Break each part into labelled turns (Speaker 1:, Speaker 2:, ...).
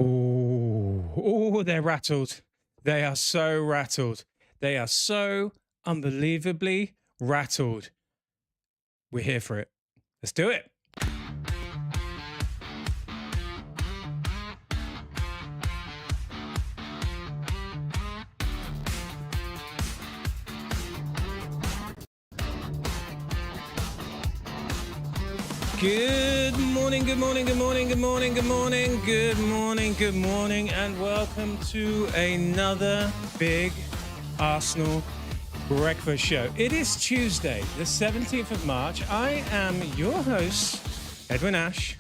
Speaker 1: Oh, they're rattled. They are so rattled. They are so unbelievably rattled. We're here for it. Let's do it. Good morning, good morning, good morning, good morning, good morning, good morning, good morning, and welcome to another Big Arsenal Breakfast Show. It is Tuesday, the 17th of March. I am your host, Edwin Ash.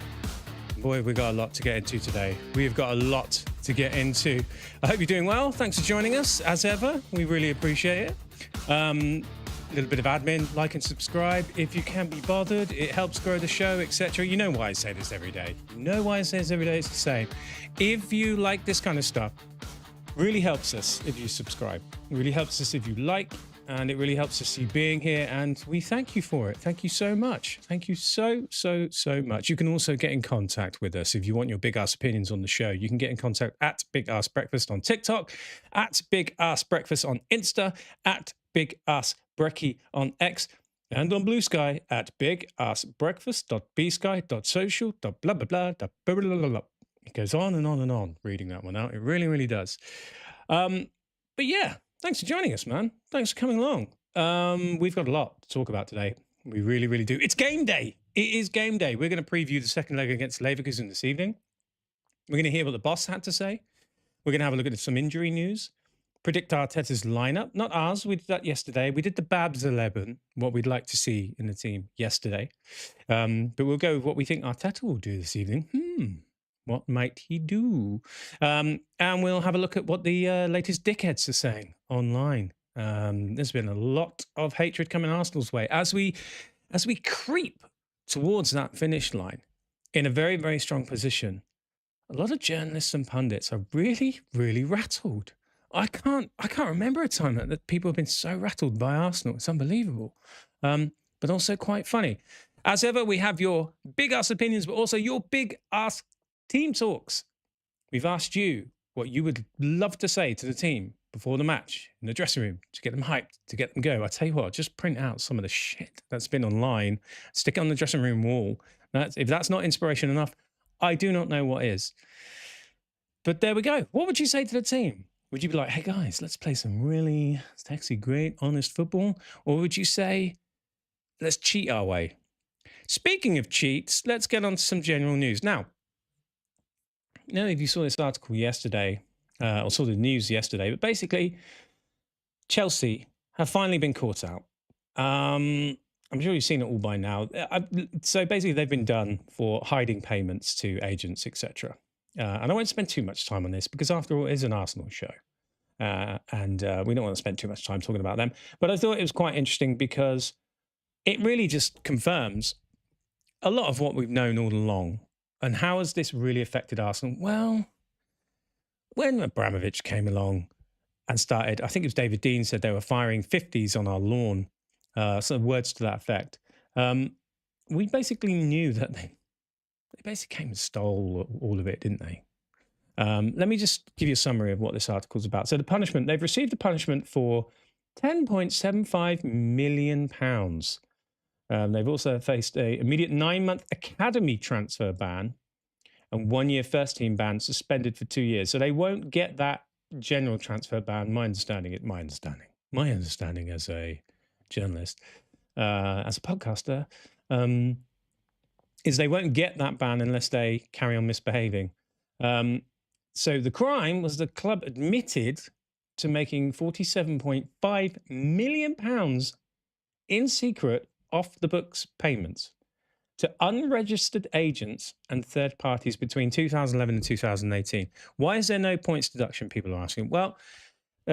Speaker 1: Boy, we've got a lot to get into today. We've got a lot to get into. I hope you're doing well. Thanks for joining us, as ever. We really appreciate it. A little bit of admin, like and subscribe if you can be bothered. It helps grow the show, etc. You know why I say this every day. You know why I say this every day. It's the same. If you like this kind of stuff, really helps us if you subscribe. It really helps us if you like, and it really helps us you being here, and we thank you for it. Thank you so much. Thank you so much. You can also get in contact with us if you want your Big Arse opinions on the show. You can get in contact at Big Arse Breakfast on TikTok, at Big Arse Breakfast on Insta, at Big Arse Brekkie on X, and on Blue Sky at bigarsebreakfast.bsky.social.blah blah blah blah blah blah. It goes on and on and on reading that one out. It really does. But yeah, thanks for joining us, man. Thanks for coming along. We've got a lot to talk about today. We really do. It's game day. It is game day. We're going to preview the second leg against Leverkusen this evening. We're going to hear what the boss had to say. We're going to have a look at some injury news. Predict Arteta's lineup, not ours. We did that yesterday. We did the Babs 11, what we'd like to see in the team yesterday. But we'll go with what we think Arteta will do this evening. What might he do? And we'll have a look at what the latest dickheads are saying online. There's been a lot of hatred coming Arsenal's way as we creep towards that finish line in a very strong position. A lot of journalists and pundits are really rattled. I can't remember a time that people have been so rattled by Arsenal. It's unbelievable, but also quite funny. As ever, we have your Big Arse opinions, but also your Big Arse team talks. We've asked you what you would love to say to the team before the match in the dressing room to get them hyped, to get them go. I tell you what, just print out some of the shit that's been online, stick it on the dressing room wall. If that's not inspiration enough, I do not know what is. But there we go. What would you say to the team? Would you be like, hey guys, let's play some really sexy, great, honest football? Or would you say, let's cheat our way? Speaking of cheats, let's get on to some general news. Now, I don't know if you saw this article yesterday, or saw the news yesterday, but basically, Chelsea have finally been caught out. I'm sure you've seen it all by now. So basically, they've been done for hiding payments to agents, etc. And I won't spend too much time on this because, after all, it is an Arsenal show. And we don't want to spend too much time talking about them. But I thought it was quite interesting because it really just confirms a lot of what we've known all along. And how has this really affected Arsenal? Well, when Abramovich came along and started, I think it was David Dean said they were firing 50s on our lawn, some words to that effect. We basically knew that they basically came and stole all of it, didn't they? Let me just give you a summary of what this article is about. So the punishment, they've received a punishment for £10.75 million. They've also faced an immediate 9-month academy transfer ban and 1-year first-team ban suspended for 2 years. So they won't get that general transfer ban. My understanding as a journalist, as a podcaster, is they won't get that ban unless they carry on misbehaving. So the crime was the club admitted to making £47.5 million in secret off-the-books payments to unregistered agents and third parties between 2011 and 2018. Why is there no points deduction, people are asking? Well,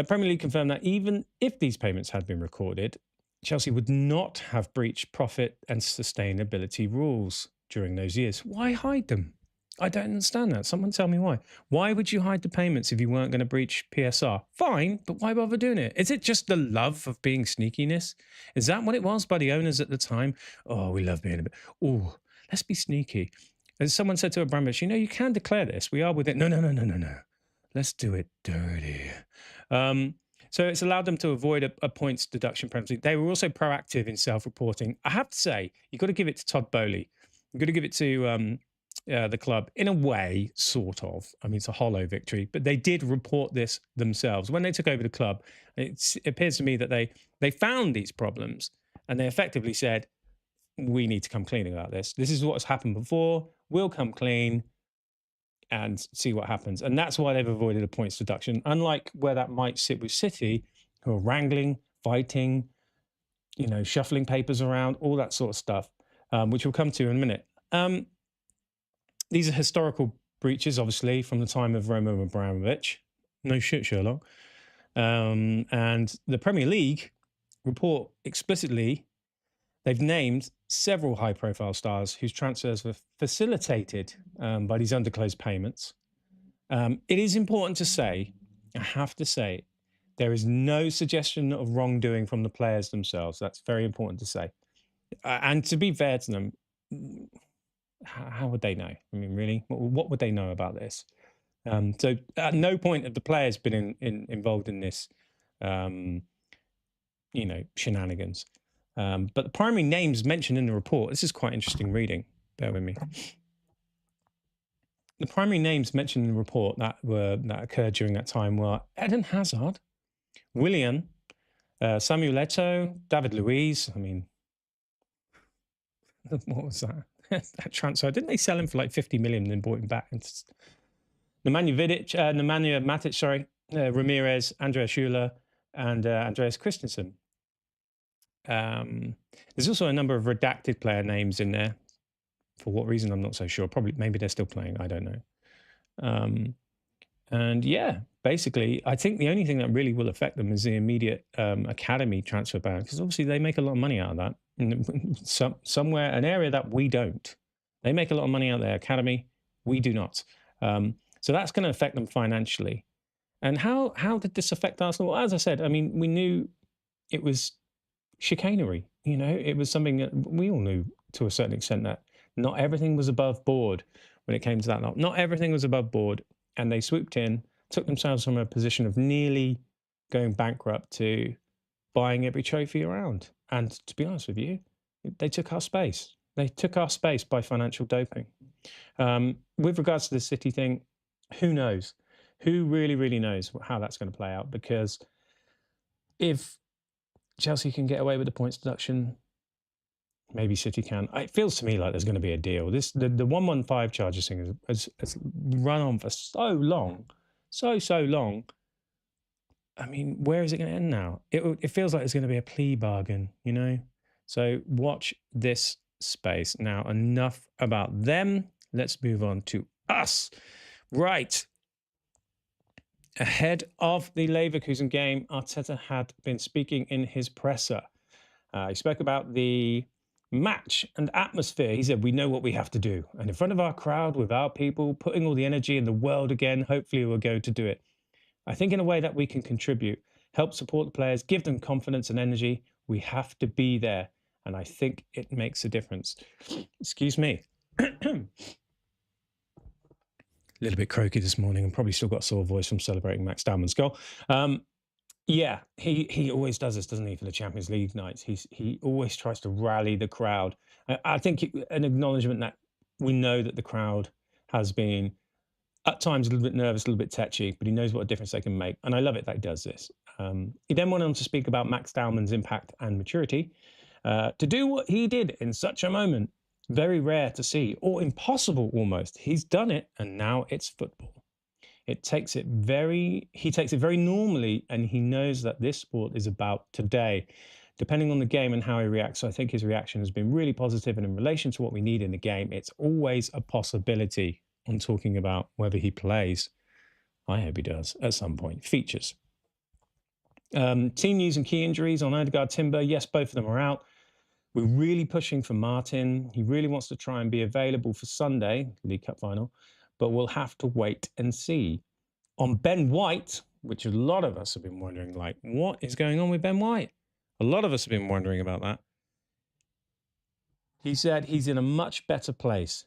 Speaker 1: Premier League confirmed that even if these payments had been recorded, Chelsea would not have breached profit and sustainability rules during those years. Why hide them? I don't understand that. Someone tell me why. Why would you hide the payments if you weren't going to breach PSR? Fine, but why bother doing it? Is it just the love of being sneakiness? Is that what it was by the owners at the time? Oh, we love being a bit, oh, let's be sneaky. As someone said to Abramovich, you can declare this. We are within. No. Let's do it dirty. So it's allowed them to avoid a points deduction penalty. They were also proactive in self-reporting. I have to say, you've got to give it to Todd Bowley. You've got to give it to the club in a way, sort of. I mean, it's a hollow victory, but they did report this themselves. When they took over the club, it appears to me that they found these problems and they effectively said, we need to come clean about this. This is what's happened before. We'll come clean and see what happens. And that's why they've avoided a points deduction, unlike where that might sit with City, who are wrangling, fighting, shuffling papers around, all that sort of stuff, which we'll come to in a minute. These are historical breaches, obviously, from the time of Roman Abramovich. No shit, Sherlock. And the Premier League report explicitly, they've named several high-profile stars whose transfers were facilitated by these underclosed payments. It is important to say, I have to say, there is no suggestion of wrongdoing from the players themselves. That's very important to say. And to be fair to them, how would they know? I mean, really, what would they know about this? So at no point have the players been involved in this, shenanigans. But the primary names mentioned in the report, this is quite interesting reading, bear with me. The primary names mentioned in the report that occurred during that time were Eden Hazard, Willian, Samuel Eto'o, David Luiz. I mean, what was that? That transfer, didn't they sell him for like 50 million and then bought him back? Nemanja Matic, Ramirez, Andreas Schüller, and Andreas Christensen. There's also a number of redacted player names in there. For what reason, I'm not so sure. Probably, maybe they're still playing. I don't know. And yeah, basically, I think the only thing that really will affect them is the immediate academy transfer ban, because obviously they make a lot of money out of that. Somewhere, an area that we don't. They make a lot of money out of their academy. We do not. So that's going to affect them financially. And how did this affect Arsenal? Well, as I said, I mean, we knew it was chicanery. It was something that we all knew to a certain extent, that not everything was above board when it came to that. Not everything was above board. And they swooped in, took themselves from a position of nearly going bankrupt to buying every trophy around. And to be honest with you, they took our space. They took our space by financial doping. With regards to the City thing, who knows? Who really knows how that's going to play out? Because if Chelsea can get away with the points deduction, maybe City can. It feels to me like there's going to be a deal. The 115 charges thing has run on for so long, so long. I mean, where is it going to end now? It feels like it's going to be a plea bargain, So watch this space. Now, enough about them. Let's move on to us. Right. Ahead of the Leverkusen game, Arteta had been speaking in his presser. He spoke about the match and atmosphere. He said, we know what we have to do. And in front of our crowd, with our people, putting all the energy in the world again, hopefully we're going to do it. I think in a way that we can contribute, help support the players, give them confidence and energy. We have to be there. And I think it makes a difference. Excuse me. A little bit croaky this morning and probably still got a sore voice from celebrating Max Dalman's goal. Yeah, he always does this, doesn't he, for the Champions League nights? He always tries to rally the crowd. I think an acknowledgement that we know that the crowd has been at times a little bit nervous, a little bit tetchy, but he knows what a difference they can make. And I love it that he does this. He then went on to speak about Max Dalman's impact and maturity. To do what he did in such a moment, very rare to see, or impossible almost. He's done it, and now it's football. He takes it very normally, and he knows that this sport is about today. Depending on the game and how he reacts, I think his reaction has been really positive, and in relation to what we need in the game, it's always a possibility. I'm talking about whether he plays. I hope he does at some point. Features. Team news and key injuries on Odegaard, Timber. Yes, both of them are out. We're really pushing for Martin. He really wants to try and be available for Sunday, League Cup final, but we'll have to wait and see. On Ben White, which a lot of us have been wondering, like, what is going on with Ben White? A lot of us have been wondering about that. He said he's in a much better place.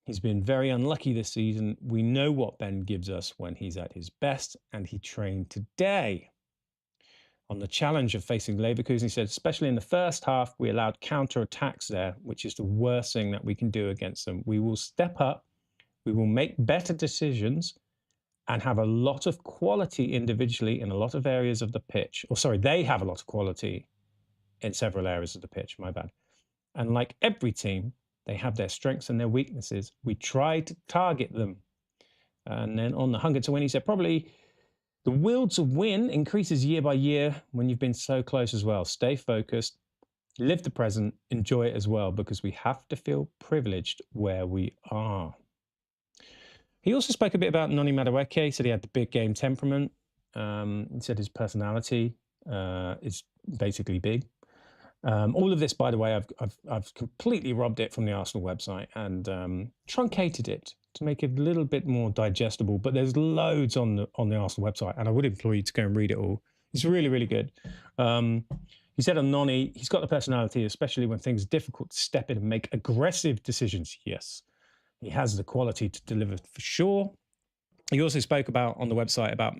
Speaker 1: He's been very unlucky this season. We know what Ben gives us when he's at his best, and he trained today. On the challenge of facing Leverkusen, he said, especially in the first half, we allowed counter-attacks there, which is the worst thing that we can do against them. We will step up, we will make better decisions, and have a lot of quality individually in a lot of areas of the pitch. Or sorry, they have a lot of quality in several areas of the pitch, my bad. And like every team, they have their strengths and their weaknesses. We try to target them. And then on the hunger to win, he said, probably the will to win increases year by year when you've been so close as well. Stay focused, live the present, enjoy it as well, because we have to feel privileged where we are. He also spoke a bit about Noni Madueke. He said he had the big game temperament. He said his personality is basically big. All of this, by the way, I've completely robbed it from the Arsenal website and truncated it to make it a little bit more digestible. But there's loads on the Arsenal website, and I would implore you to go and read it all. It's really, really good. He said on Noni, he's got the personality, especially when things are difficult, to step in and make aggressive decisions. Yes, he has the quality to deliver for sure. He also spoke about on the website about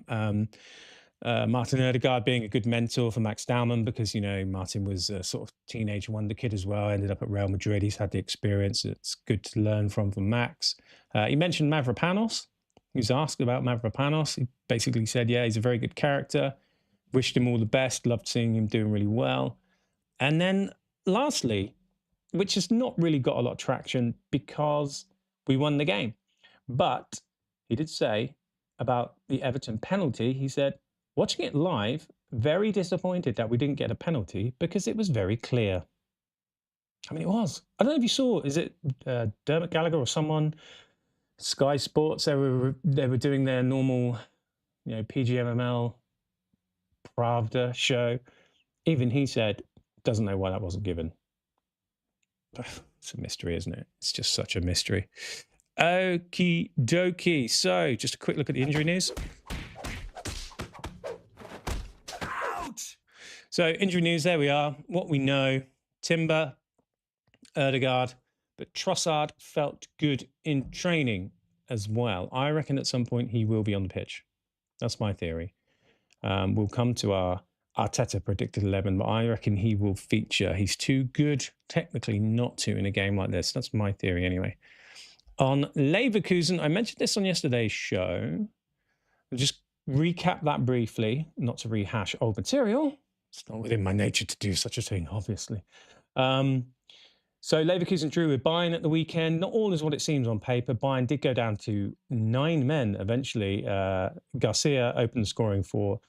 Speaker 1: Martin Odegaard being a good mentor for Max Hjulmand, because, you know, Martin was a sort of teenage wonder kid as well, ended up at Real Madrid. He's had the experience. It's good to learn from Max. He mentioned Mavropanos. He was asked about Mavropanos. He basically said, yeah, he's a very good character. Wished him all the best. Loved seeing him doing really well. And then lastly, which has not really got a lot of traction because we won the game. But he did say about the Everton penalty, he said, watching it live, very disappointed that we didn't get a penalty because it was very clear. I mean, it was. I don't know if you saw, is it Dermot Gallagher or someone, Sky Sports, they were doing their normal, you know, PGMML Pravda show. Even he said, doesn't know why that wasn't given. It's a mystery, isn't it? It's just such a mystery. Okie dokie. So, just a quick look at the injury news. Ouch! So, injury news, there we are. What we know, Timber, Odegaard, but Trossard felt good in training as well. I reckon at some point he will be on the pitch. That's my theory. We'll come to our Arteta predicted 11, but I reckon he will feature. He's too good technically not to in a game like this. That's my theory anyway. On Leverkusen, I mentioned this on yesterday's show. I'll just recap that briefly, not to rehash old material. It's not within my nature to do such a thing, obviously. So Leverkusen drew with Bayern at the weekend. Not all is what it seems on paper. Bayern did go down to 9 men eventually. Garcia opened the scoring for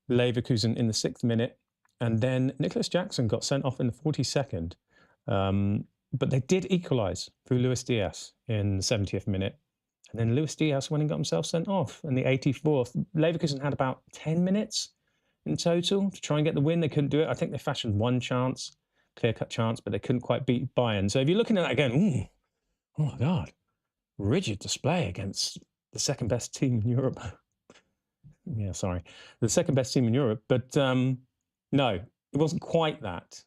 Speaker 1: Leverkusen in the 6th minute. And then Nicholas Jackson got sent off in the 42nd. But they did equalise through Luis Diaz in the 70th minute. And then Luis Diaz went and got himself sent off in the 84th. Leverkusen had about 10 minutes in total to try and get the win. They couldn't do it. I think they fashioned one chance, clear-cut chance, but they couldn't quite beat Bayern. So if you're looking at that again, ooh, oh my God, rigid display against the second best team in Europe. Yeah, sorry. The second best team in Europe. But no, it wasn't quite that.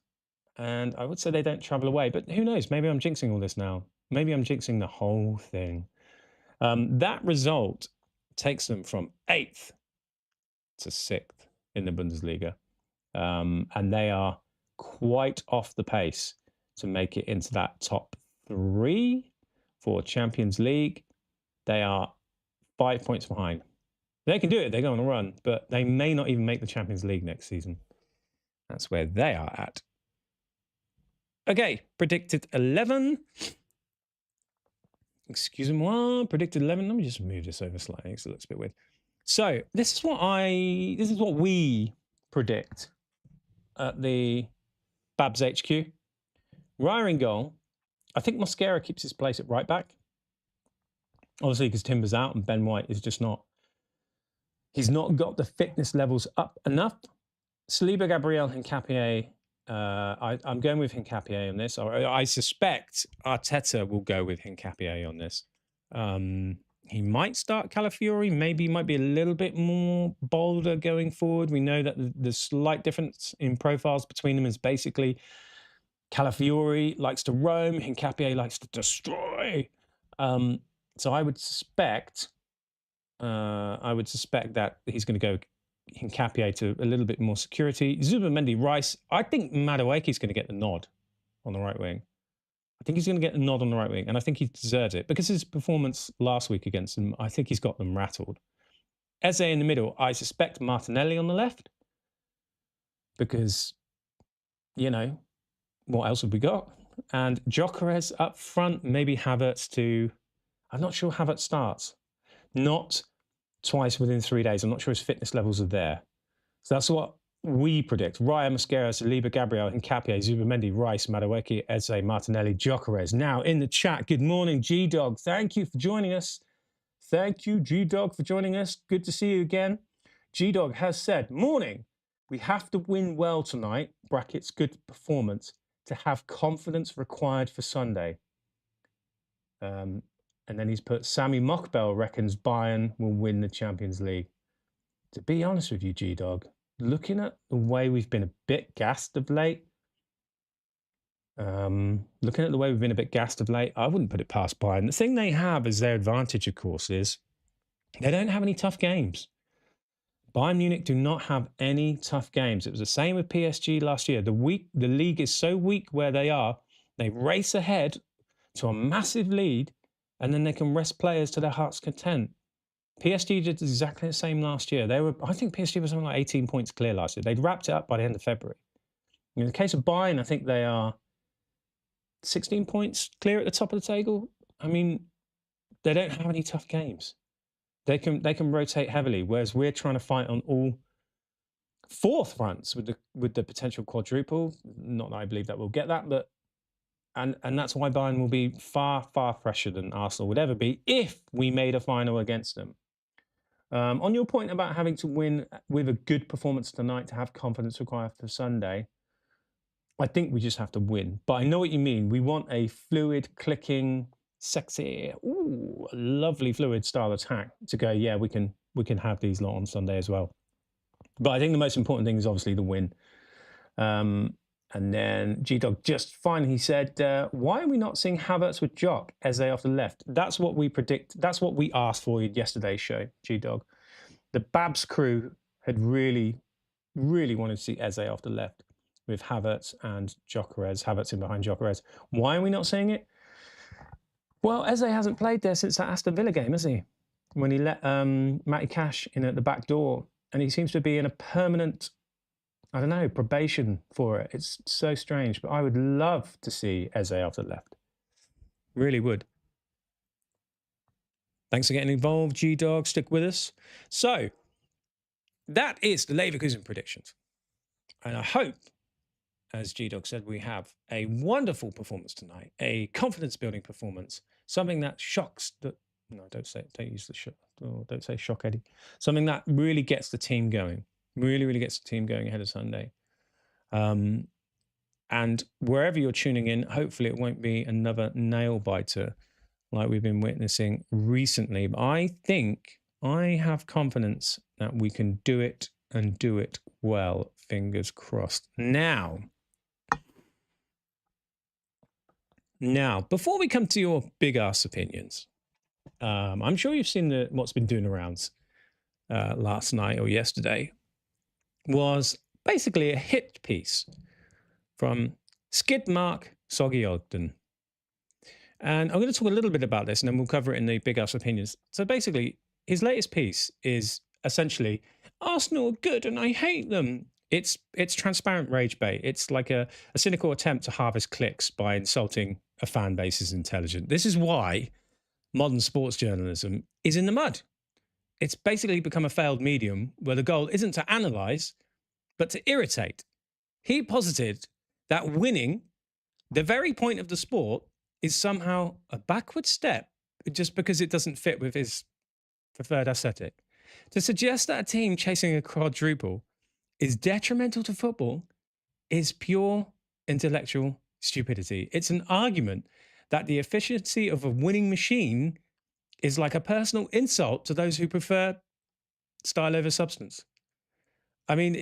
Speaker 1: And I would say they don't travel away. But who knows? Maybe I'm jinxing all this now. Maybe I'm jinxing the whole thing. That result takes them from 8th to 6th in the Bundesliga. And they are quite off the pace to make it into that top 3 for Champions League. They are 5 points behind. They can do it. They go on a run, but they may not even make the Champions League next season. That's where they are at. Okay, predicted 11. Excuse me, predicted 11. Let me just move this over slightly because it looks a bit weird. So this is what we predict at the Babs HQ. Raya in goal. I think Mosquera keeps his place at right back. Obviously, because Timber's out and Ben White is just not. He's not got the fitness levels up enough. Saliba, Gabriel, Hincapié. I'm going with Hincapié on this. I suspect Arteta will go with Hincapié on this. He might start Calafiori. Maybe he might be a little bit more bolder going forward. We know that the slight difference in profiles between them is basically Calafiori likes to roam, Hincapié likes to destroy. So I would suspect that he's going to go Hincapié to a little bit more security. Zubimendi, Rice. I think Madueke is going to get the nod on the right wing. I think he's going to get the nod on the right wing, and I think he deserves it because his performance last week against them, I think he's got them rattled. Eze in the middle, I suspect Martinelli on the left because, you know, what else have we got? And Gyökeres up front, maybe Havertz to... I'm not sure Havertz starts. Not twice within 3 days. I'm not sure his fitness levels are there. So that's what we predict. Raya, Mosquera, Saliba, Gabriel, Hincapié, Zubimendi, Rice, Madueke, Eze, Martinelli, Gyökeres. Now, in the chat, good morning, G-Dog. Thank you for joining us. Thank you, G-Dog, for joining us. Good to see you again. G-Dog has said, morning, we have to win well tonight, brackets, good performance, to have confidence required for Sunday. And then he's put, Sammy Mockbell reckons Bayern will win the Champions League. To be honest with you, G-Dog, looking at the way we've been a bit gassed of late, I wouldn't put it past Bayern. The thing they have as their advantage, of course, is they don't have any tough games. Bayern Munich do not have any tough games. It was the same with PSG last year. The league is so weak where they are, they race ahead to a massive lead, and then they can rest players to their heart's content. PSG did exactly the same last year. I think PSG was something like 18 points clear last year. They'd wrapped it up by the end of February. In the case of Bayern, I think they are 16 points clear at the top of the table. I mean, they don't have any tough games. They can rotate heavily, whereas we're trying to fight on all four fronts with the potential quadruple. Not that I believe that we'll get that, but and that's why Bayern will be far, far fresher than Arsenal would ever be if we made a final against them. On your point about having to win with a good performance tonight to have confidence required for Sunday, I think we just have to win. But I know what you mean. We want a fluid, clicking, sexy, lovely fluid style attack to go, yeah, we can have these lot on Sunday as well. But I think the most important thing is obviously the win. And then G-Dog just finally said, why are we not seeing Havertz with Jock, Eze off the left? That's what we predict. That's what we asked for in yesterday's show, G-Dog. The Babs crew had really, really wanted to see Eze off the left with Havertz and Gyökeres, Havertz in behind Gyökeres. Why are we not seeing it? Well, Eze hasn't played there since that Aston Villa game, has he? When he let Matty Cash in at the back door. And he seems to be in a permanent, I don't know, probation for it. It's so strange. But I would love to see Eze off the left. Really would. Thanks for getting involved, G-Dog. Stick with us. So, that is the Leverkusen predictions. And I hope, as G-Dog said, we have a wonderful performance tonight, a confidence-building performance, something that shocks the... No, don't say shock, Eddie. Something that really gets the team going, really gets the team going ahead of Sunday. And wherever you're tuning in, hopefully it won't be another nail-biter like we've been witnessing recently. But I think I have confidence that we can do it and do it well. Fingers crossed. Now, before we come to your big ass opinions, I'm sure you've seen what's been doing around last night or yesterday was basically a hit piece from Skid Mark Ogden. And I'm going to talk a little bit about this and then we'll cover it in the big ass opinions. So basically, his latest piece is essentially, Arsenal are good and I hate them. It's transparent rage bait. It's like a cynical attempt to harvest clicks by insulting a fan base as intelligent. This is why modern sports journalism is in the mud. It's basically become a failed medium where the goal isn't to analyze, but to irritate. He posited that winning, the very point of the sport, is somehow a backward step just because it doesn't fit with his preferred aesthetic. To suggest that a team chasing a quadruple is detrimental to football is pure intellectual stupidity. It's an argument that the efficiency of a winning machine is like a personal insult to those who prefer style over substance. I mean,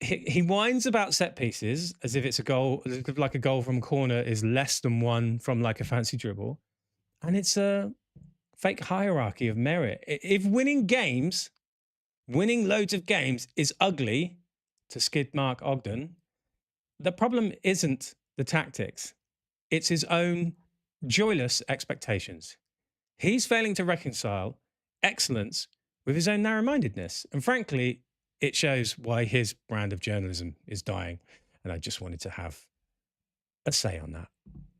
Speaker 1: he whines about set pieces as if it's a goal, like a goal from a corner is less than one from like a fancy dribble. And it's a fake hierarchy of merit. If winning loads of games is ugly to skid Mark Ogden, the problem isn't the tactics. It's his own joyless expectations. He's failing to reconcile excellence with his own narrow-mindedness. And frankly, it shows why his brand of journalism is dying. And I just wanted to have a say on that.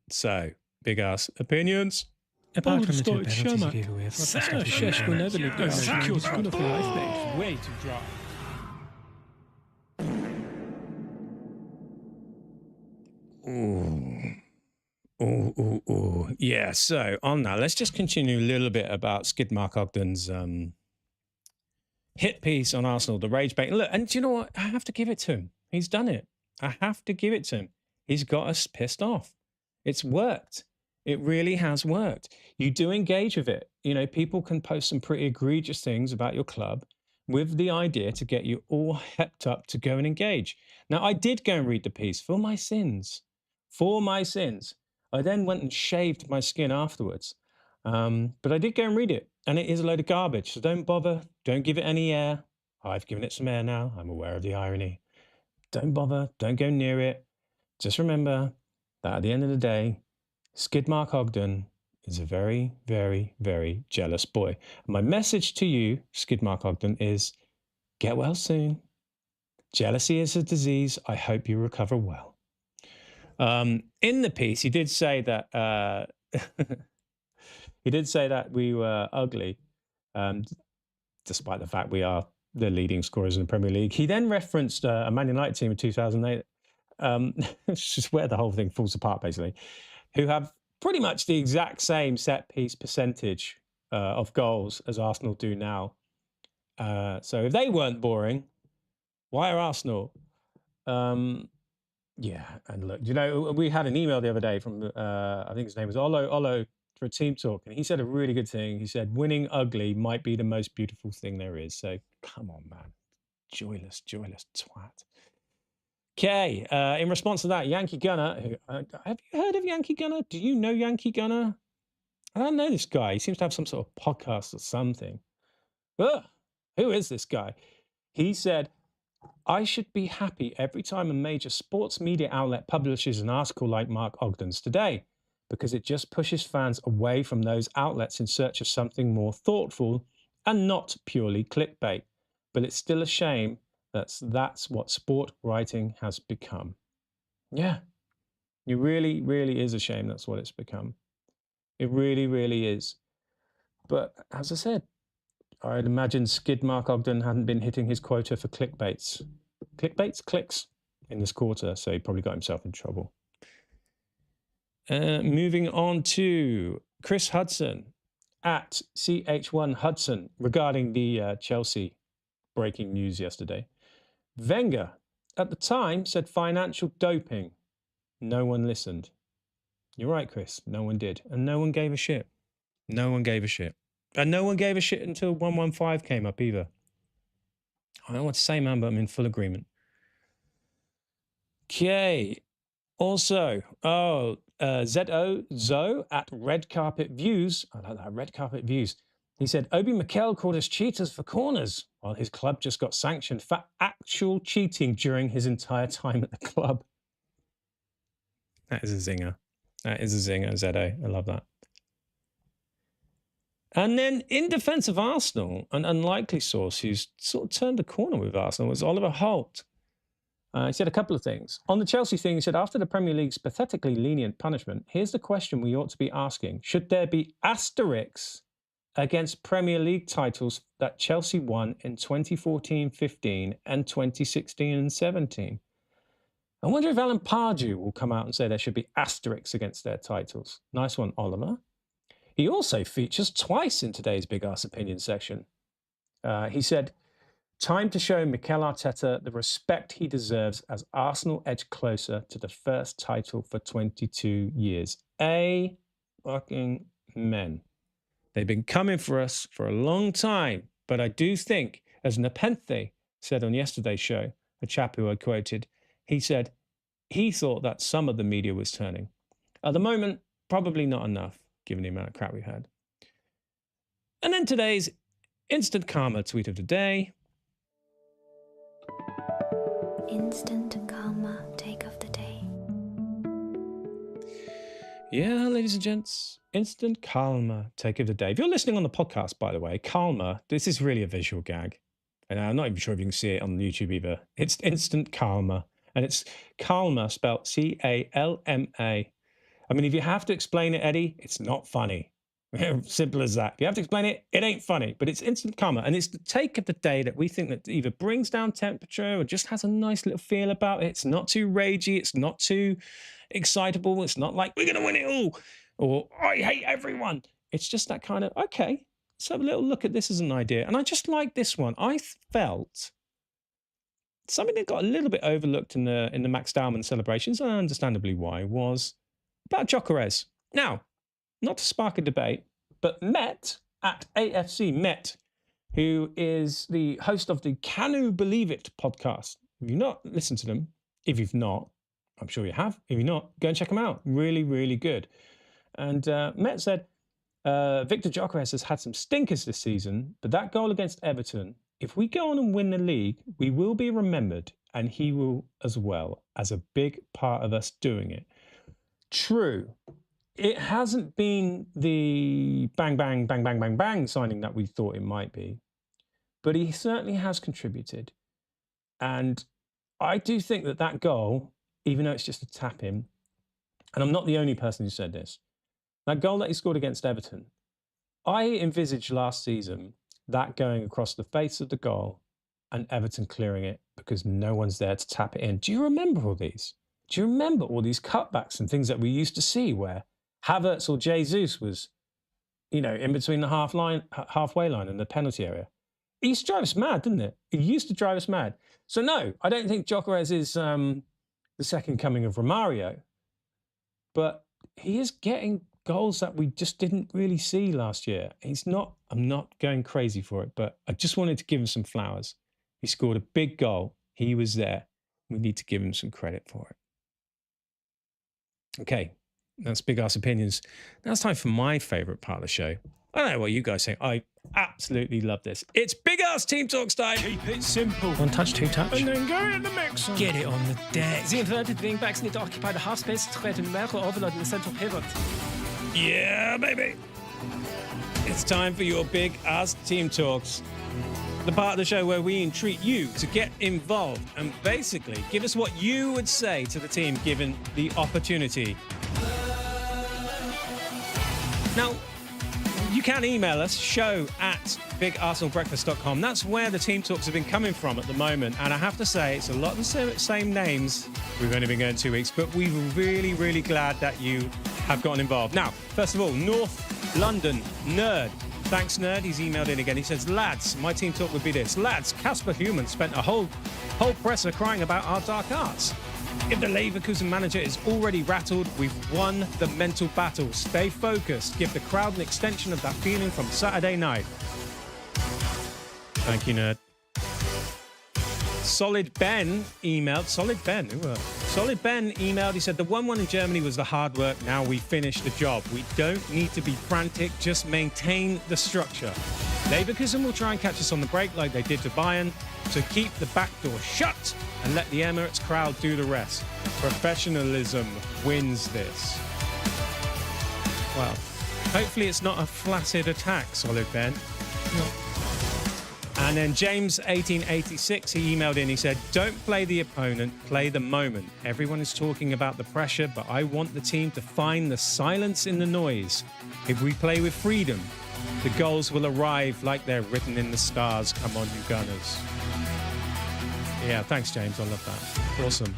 Speaker 1: So, big ass opinions.
Speaker 2: Apart from the two penalties he gave away,
Speaker 3: Shesh will never leave the sack your school of life, mate. Way too dry.
Speaker 1: Ooh. Yeah, so on that, let's just continue a little bit about Skid Mark Ogden's hit piece on Arsenal, the rage bait. Look, and do you know what? I have to give it to him. He's done it. I have to give it to him. He's got us pissed off. It's worked. It really has worked. You do engage with it. You know, people can post some pretty egregious things about your club with the idea to get you all hepped up to go and engage. Now, I did go and read the piece for my sins. For my sins. I then went and shaved my skin afterwards. But I did go and read it, and it is a load of garbage. So don't bother. Don't give it any air. I've given it some air now. I'm aware of the irony. Don't bother. Don't go near it. Just remember that at the end of the day, Skid Mark Ogden is a very, very, very jealous boy. My message to you, Skid Mark Ogden, is get well soon. Jealousy is a disease. I hope you recover well. In the piece, he did say that we were ugly, despite the fact we are the leading scorers in the Premier League. He then referenced a Man United team in 2008, which is where the whole thing falls apart, basically, who have pretty much the exact same set-piece percentage of goals as Arsenal do now. So if they weren't boring, why are Arsenal? Yeah, and look, you know, we had an email the other day from, I think his name was Olo for a Team Talk, and he said a really good thing. He said, winning ugly might be the most beautiful thing there is. So come on, man. Joyless twat. Okay, in response to that, Yankee Gunner, who, have you heard of Yankee Gunner? Do you know Yankee Gunner? I don't know this guy. He seems to have some sort of podcast or something. Ugh, who is this guy? He said, I should be happy every time a major sports media outlet publishes an article like Mark Ogden's today, because it just pushes fans away from those outlets in search of something more thoughtful and not purely clickbait. But it's still a shame that's what sport writing has become. Yeah, it really, really is a shame that's what it's become. It really, really is. But as I said, I'd imagine Skid Mark Ogden hadn't been hitting his quota for clicks in this quarter, so he probably got himself in trouble. Moving on to Chris Hudson at CH1 Hudson regarding the Chelsea breaking news yesterday. Wenger, at the time, said financial doping. No one listened. You're right, Chris. No one did. And no one gave a shit. No one gave a shit. And no one gave a shit until 115 came up either. I don't know what to say, man, but I'm in full agreement. Okay. Also, Zo at Red Carpet Views. I like that, Red Carpet Views. He said, Mikel called us cheaters for corners, while his club just got sanctioned for actual cheating during his entire time at the club. That is a zinger. That is a zinger, Zedo. I love that. And then in defence of Arsenal, an unlikely source who's sort of turned the corner with Arsenal was Oliver Holt. He said a couple of things. On the Chelsea thing, he said, after the Premier League's pathetically lenient punishment, here's the question we ought to be asking. Should there be asterisks against Premier League titles that Chelsea won in 2014-15 and 2016-17? I wonder if Alan Pardew will come out and say there should be asterisks against their titles. Nice one, Oliver. He also features twice in today's Big Arse Opinion section. He said, time to show Mikel Arteta the respect he deserves as Arsenal edge closer to the first title for 22 years. Fucking men. They've been coming for us for a long time, but I do think, as Nepenthe said on yesterday's show, a chap who I quoted, he said he thought that some of the media was turning. At the moment, probably not enough. given the amount of crap we've had. And then today's Instant Karma tweet of the day.
Speaker 4: Instant Karma take of the day.
Speaker 1: Yeah, ladies and gents, Instant Karma take of the day. If you're listening on the podcast, by the way, Karma, this is really a visual gag. And I'm not even sure if you can see it on YouTube either. It's Instant Karma. And it's Calma spelled C-A-L-M-A. I mean, if you have to explain it, Eddie, it's not funny. Simple as that. If you have to explain it, it ain't funny. But it's Instant Karma. And it's the take of the day that we think that either brings down temperature or just has a nice little feel about it. It's not too ragey. It's not too excitable. It's not like, we're going to win it all. Or, I hate everyone. It's just that kind of, okay, let's have a little look at this as an idea. And I just like this one. I felt something that got a little bit overlooked in the Max Dowman celebrations, and understandably why, was about Gyökeres. Now, not to spark a debate, but Met at AFC Met, who is the host of the Can You Believe It podcast. If you've not listened to them, if you've not, I'm sure you have. If you're not, go and check them out. Really, really good. And Met said, Victor Gyökeres has had some stinkers this season, but that goal against Everton, if we go on and win the league, we will be remembered, and he will as well, as a big part of us doing it. True. It hasn't been the bang, bang, bang, bang, bang, bang signing that we thought it might be, but he certainly has contributed. And I do think that that goal, even though it's just a tap in, and I'm not the only person who said this, that goal that he scored against Everton, I envisaged last season that going across the face of the goal and Everton clearing it because no one's there to tap it in. Do you remember all these? Do you remember all these cutbacks and things that we used to see where Havertz or Jesus was, you know, in between the halfway line and the penalty area? It used to drive us mad, didn't it? It used to drive us mad. So no, I don't think Gyökeres is the second coming of Romario, but he is getting goals that we just didn't really see last year. He's not, I'm not going crazy for it, but I just wanted to give him some flowers. He scored a big goal. He was there. We need to give him some credit for it. Okay, that's Big Arse Opinions. Now it's time for my favorite part of the show. I don't know what you guys think. I absolutely love this. It's Big Arse Team Talks time.
Speaker 3: Keep it simple.
Speaker 2: One touch, two touch.
Speaker 3: And then go in the mix.
Speaker 2: Get it on the deck.
Speaker 3: The inverted wing backs need to occupy the half space to create a numerical overload in the central pivot.
Speaker 1: Yeah, baby. It's time for your Big Arse Team Talks. The part of the show where we entreat you to get involved and basically give us what you would say to the team given the opportunity. Now, you can email us, show@bigarsenalbreakfast.com. That's where the team talks have been coming from at the moment. And I have to say, it's a lot of the same names. We've only been going 2 weeks, but we were really, really glad that you have gotten involved. Now, first of all, North London Nerd. Thanks, Nerd. He's emailed in again. He says, lads, my team talk would be this. Lads, Casper Hjulmand spent a whole presser crying about our dark arts. If the Leverkusen manager is already rattled, we've won the mental battle. Stay focused. Give the crowd an extension of that feeling from Saturday night. Thank you, Nerd. Solid Ben emailed. Solid Ben emailed. He said, the 1-1 in Germany was the hard work. Now we finished the job. We don't need to be frantic. Just maintain the structure. Leverkusen will try and catch us on the break like they did to Bayern. So keep the back door shut and let the Emirates crowd do the rest. Professionalism wins this. Well, hopefully it's not a flaccid attack, Solid Ben. No. And then James 1886, he emailed in, he said, don't play the opponent, play the moment. Everyone is talking about the pressure, but I want the team to find the silence in the noise. If we play with freedom, the goals will arrive like they're written in the stars. Come on, you Gunners. Yeah, thanks, James. I love that. Awesome.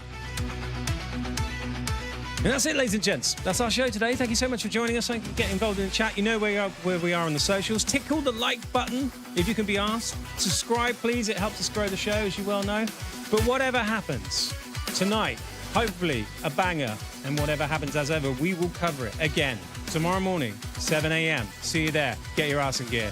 Speaker 1: And that's it, ladies and gents. That's our show today. Thank you so much for joining us. Thank you for getting involved in the chat. You know where we are on the socials. Tickle the like button if you can be asked. Subscribe, please. It helps us grow the show, as you well know. But whatever happens tonight, hopefully a banger. And whatever happens as ever, we will cover it again tomorrow morning, 7 a.m. See you there. Get your arse in gear.